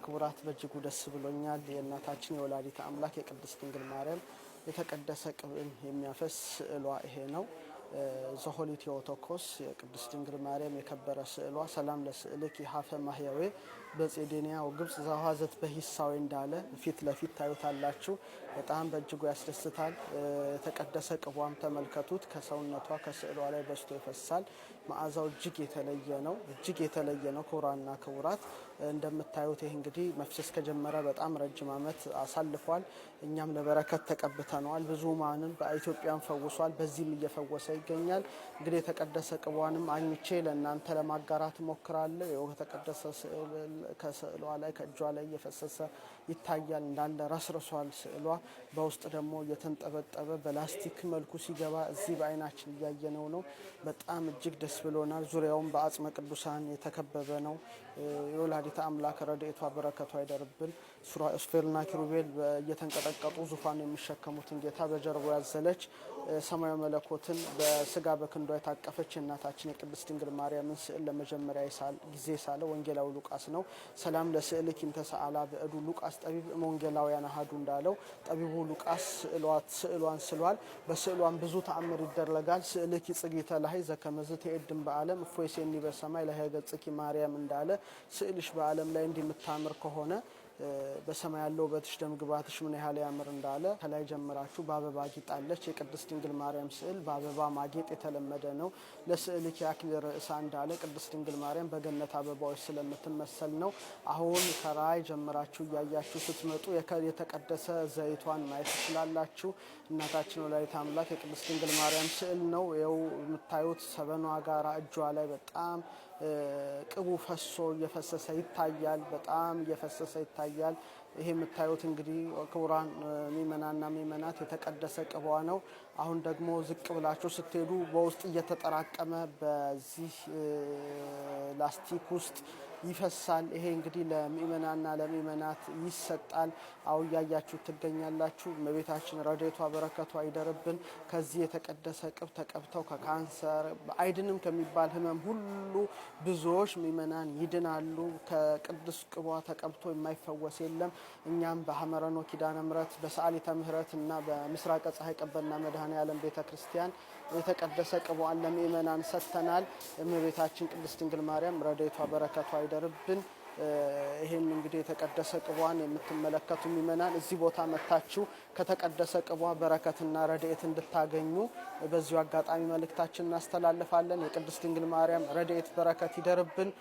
ክቡራት በእጅጉ ደስ ብሎኛል። የእናታችን የወላዲተ አምላክ የቅድስት ድንግል ማርያም የተቀደሰ ቅብን የሚያፈስ ስዕሏ ይሄ ነው። ዘሆሊ ቴዎቶኮስ የቅድስት ድንግል ማርያም የከበረ ስዕሏ ሰላም ለስዕልኪ ሀፈ ማህያዌ በጼዴንያ ወግብጽ ዘዋዘት በሂሳዊ እንዳለ ፊት ለፊት ታዩታላችሁ። በጣም በእጅጉ ያስደስታል። የተቀደሰ ቅቧም ተመልከቱት። ከሰውነቷ ከስዕሏ ላይ በስቶ ይፈሳል። መዓዛው እጅግ የተለየ ነው። ክቡራንና ክቡራት እንደምታዩት ይህ እንግዲህ መፍሰስ ከጀመረ በጣም ረጅም ዓመት አሳልፏል። እኛም ለበረከት ተቀብተነዋል። ብዙ ማንን በኢትዮጵያም ፈውሷል። በዚህም እየፈወሰ ይገኛል። እንግዲህ የተቀደሰ ቅቧንም አኝቼ ለእናንተ ለማጋራት ሞክራለሁ። የተቀደሰ ከስዕሏ ላይ ከእጇ ላይ እየፈሰሰ ይታያል። እንዳለ ረስርሷል ስዕሏ። በውስጥ ደግሞ እየተንጠበጠበ በላስቲክ መልኩ ሲገባ እዚህ በአይናችን እያየነው ነው። በጣም እጅግ ደስ ብሎናል። ዙሪያውም በአጽመ ቅዱሳን የተከበበ ነው። የወላዲተ አምላክ ረድኤቷ በረከቷ አይደርብን። ሱራፌልና ኪሩቤል እየተንቀጠቀጡ ዙፋን የሚሸከሙትን ጌታ በጀርባው ያዘለች ሰማያዊ መለኮትን በስጋ በክንዷ የታቀፈች እናታችን የቅድስት ድንግል ማርያምን ስዕል ለመጀመሪያ ጊዜ ሳለ ወንጌላዊ ሉቃስ ነው። ሰላም ለስዕልኪ እንተሰአላ በእዱ ሉቃስ ጠቢብ ወንጌላውያን አሐዱ እንዳለው ጠቢቡ ሉቃስ ስዕሏን ስሏል። በስዕሏን ብዙ ተአምር ይደረጋል። ስዕልኪ ጽጌተ ላይ ዘከመዝ ትኤድም በዓለም እፎይሴኒ በሰማይ ለሀ ገጽኪ ማርያም እንዳለ ስዕልሽ በዓለም ላይ እንዲህ የምታምር ከሆነ በሰማይ ያለው ውበትሽ ደም ግባትሽ ምን ያህል ያምር እንዳለ ከላይ ጀምራችሁ በአበባ ጊጣለች። የቅድስት ድንግል ማርያም ስዕል በአበባ ማጌጥ የተለመደ ነው። ለስዕልኪ አክሊለ ርእሳ እንዳለ ቅድስት ድንግል ማርያም በገነት አበባዎች ስለምትመሰል ነው። አሁን ከላይ ጀምራችሁ እያያችሁ ስትመጡ የተቀደሰ ዘይቷን ማየት ትችላላችሁ። እናታችን ወላዲተ አምላክ የቅድስት ድንግል ማርያም ስዕል ነው። ይኸው የምታዩት ሰበኗ ጋራ እጇ ላይ በጣም ቅቡ ፈሶ እየፈሰሰ ይታያል። በጣም እየፈሰሰ ይታያል። ይሄ የምታዩት እንግዲህ ክቡራን ምእመናንና ምእመናት የተቀደሰ ቅቧ ነው። አሁን ደግሞ ዝቅ ብላችሁ ስትሄዱ በውስጥ እየተጠራቀመ በዚህ ላስቲክ ውስጥ ይፈሳል። ይሄ እንግዲህ ለምእመናንና ለምእመናት ይሰጣል። አሁን እያያችሁ ትገኛላችሁ። እመቤታችን ረድኤቷ በረከቷ ይደርብን። ከዚህ የተቀደሰ ቅብ ተቀብተው ከካንሰር አይድንም ከሚባል ሕመም ሁሉ ብዙዎች ምእመናን ይድናሉ። ከቅዱስ ቅቧ ተቀብቶ የማይፈወስ የለም። እኛም በሐመረኖ ኪዳነ ምሕረት በሰዓሊተ ምሕረት እና በምስራቀ ፀሐይ ቀበና መድኃኔ ዓለም ቤተ ክርስቲያን የተቀደሰ ቅቧን ለምእመናን ሰጥተናል። እመቤታችን ቅድስት ድንግል ማርያም ረድኤቷ በረከቷ ይደርብን። ይሄን እንግዲህ የተቀደሰ ቅቧን የምትመለከቱ ምእመናን እዚህ ቦታ መታችሁ ከተቀደሰ ቅቧ በረከትና ረድኤት እንድታገኙ በዚሁ አጋጣሚ መልእክታችን እናስተላልፋለን። የቅድስት ድንግል ማርያም ረድኤት በረከት ይደርብን።